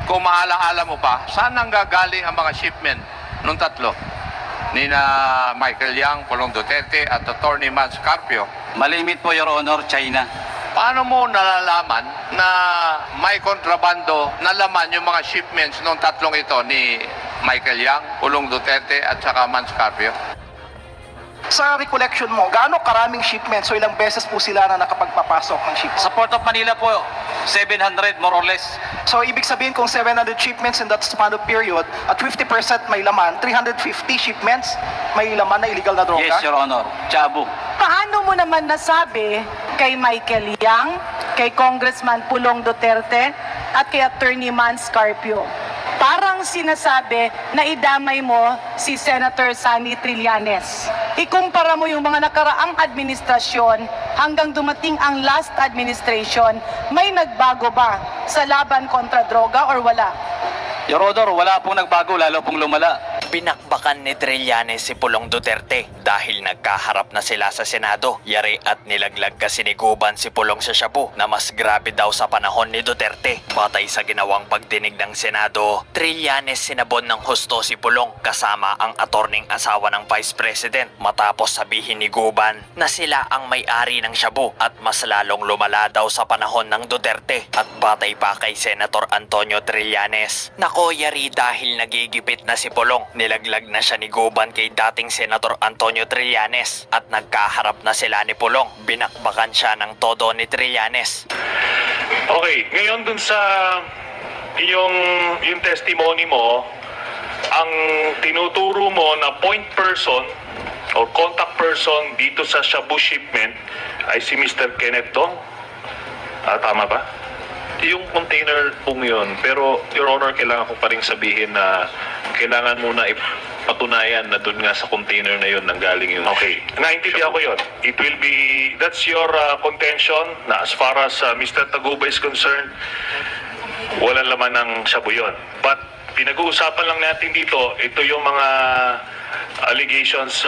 kung maalaala mo pa, saan nanggagaling ang mga shipment nung tatlo? Ni na Michael Yang, Pulong Duterte at Attorney Mans Carpio. Malimit po, Your Honor, China. Paano mo nalalaman na may kontrabando na laman yung mga shipments nung tatlong ito ni Michael Yang, Pulong Duterte at saka Mans Carpio? Sa recollection mo, gaano karaming shipments? So ilang beses po sila na nakapagpapasok ng shipments? Sa Port of Manila po, 700 more or less. So ibig sabihin kung 700 shipments in that span of period, at 50% may laman, 350 shipments may laman na illegal na droga? Yes, Your Honor. Chabu. Paano mo naman nasabi kay Michael Yang, kay Congressman Pulong Duterte, at kay Attorney Mans Carpio? Parang sinasabi na idamay mo si Senator Sani Trillanes. Ikumpara mo yung mga nakaraang administrasyon hanggang dumating ang last administration, may nagbago ba sa laban kontra droga or wala? Your Honor, wala pong nagbago, lalo pong lumala. Binakbakan ni Trillanes si Pulong Duterte dahil nagkaharap na sila sa Senado. Yari at nilaglag kasi ni Guban si Pulong sa shabu na mas grabe daw sa panahon ni Duterte. Batay sa ginawang pagdinig ng Senado, Trillanes sinabon ng husto si Pulong kasama ang atorning asawa ng Vice President matapos sabihin ni Guban na sila ang may-ari ng shabu at mas lalong lumala daw sa panahon ng Duterte. At batay pa kay Senator Antonio Trillanes, nako yari dahil nagigipit na si Pulong. Nilaglag na siya ni Guban kay dating Senator Antonio Trillanes at nagkaharap na sila ni Pulong. Binakbakan siya ng todo ni Trillanes. Okay, ngayon dun sa yung testimony mo, ang tinuturo mo na point person or contact person dito sa shabu shipment ay si Mr. Kenneth Dong. Tama ba? Yung container pong yun, pero Your Honor, kailangan ko pa rin sabihin na kailangan muna ipatunayan na doon nga sa container na yun nanggaling yung... Okay, naintindihan ko yun. It will be, that's your contention na as far as Mr. Taguba is concerned, walang laman ng shabu yun. But pinag-uusapan lang natin dito, ito yung mga allegations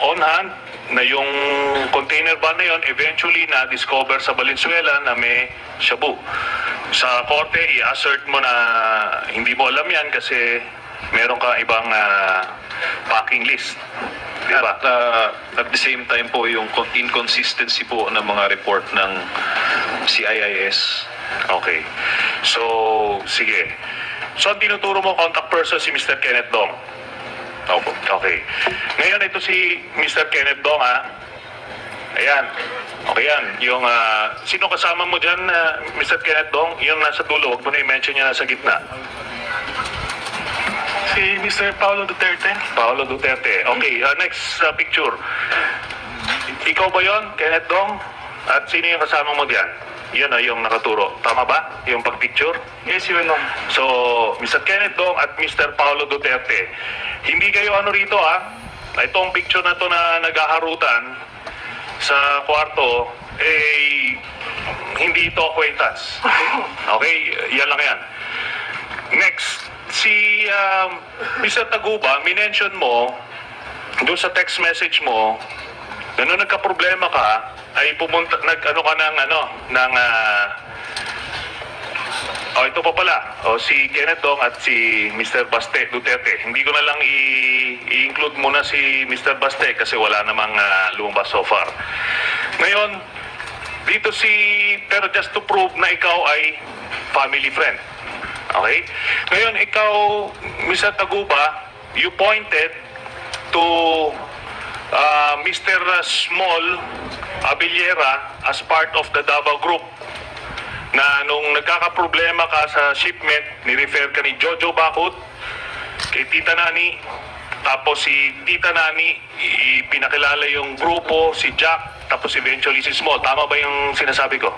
on hand na yung container ba na yun eventually na-discover sa Valenzuela na may shabu. Sa korte, i-assert mo na hindi mo alam yan kasi meron ka ibang packing list. Diba? At the same time po, yung inconsistency po ng mga report ng CIIS. Okay. So, sige. So, ang tinuturo mo contact person si Mr. Kenneth Dong. Opo. Okay. Ngayon, ito si Mr. Kenneth Dong, ha? Ayan. Okay yan. Yung, sino kasama mo dyan, Mr. Kenneth Dong? Yung nasa dulo, huwag mo na i-mention niya nasa gitna. Si Mr. Paulo Duterte. Paulo Duterte. Okay, next picture. Ikaw ba yon, Kenneth Dong? At sino yung kasama mo dyan? Yan yung nakaturo. Tama ba? Yung pag-picture? Yes, Your Honor. So, Mr. Kenneth Dong at Mr. Paulo Duterte, hindi kayo ano rito itong picture na to na naghaharutan sa kwarto, hindi ito acquaintance. Okay? Yan lang yan. Next, si Mr. Taguba, minention mo doon sa text message mo na nung nagka-problema ka, ay pumunta, nag-ano ka ng ito pa pala. Si Kenneth Dong at si Mr. Baste Duterte. Hindi ko na lang i-include muna si Mr. Baste kasi wala namang lumabas so far. Ngayon, dito pero just to prove na ikaw ay family friend. Okay? Ngayon, ikaw, Mr. Taguba, you pointed to Mr. Small Abellera as part of the Davao Group na nung nagkakaproblema ka sa shipment, ni-refer ka ni Jojo Bakut kay Tita Nani, tapos si Tita Nani pinakilala yung grupo, si Jack, tapos eventually si Small. Tama ba yung sinasabi ko?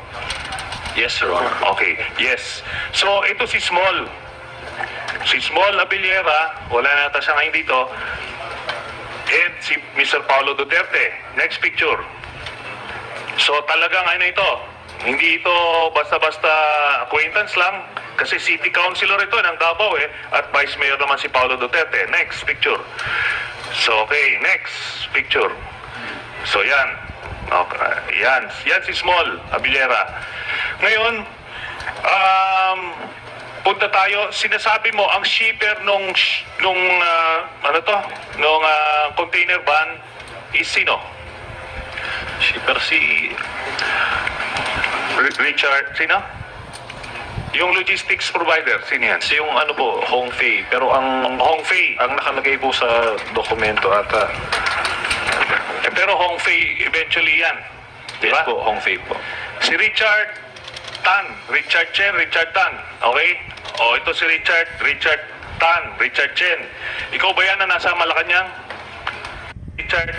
Yes, Your Honor. Okay, yes. So ito si Small. Si Small Abellera, wala na siya ngayon dito, and si Mr. Paulo Duterte. Next picture. So talagang ito, hindi ito basta-basta acquaintance lang kasi city councilor ito ng Davao at vice mayor naman si Paulo Duterte. Next picture. So okay, next picture. So yan. Okay, yan si Small Abellera. Ngayon, punta tayo, sinasabi mo ang shipper nung container van is sino? Shipper si... Richard, sino? Yung logistics provider, sino yan? Si yung ano po, Hongfei. Pero ang Hongfei. ang nakalagay po sa dokumento ata. Pero Hongfei eventually yan. Di Yes ba? po, Hongfei po. Si Richard Tan, Richard Chen, Richard Tan. Okay? O ito si Richard Tan, Richard Chen. Ikaw ba yan na nasa Malacanang? Richard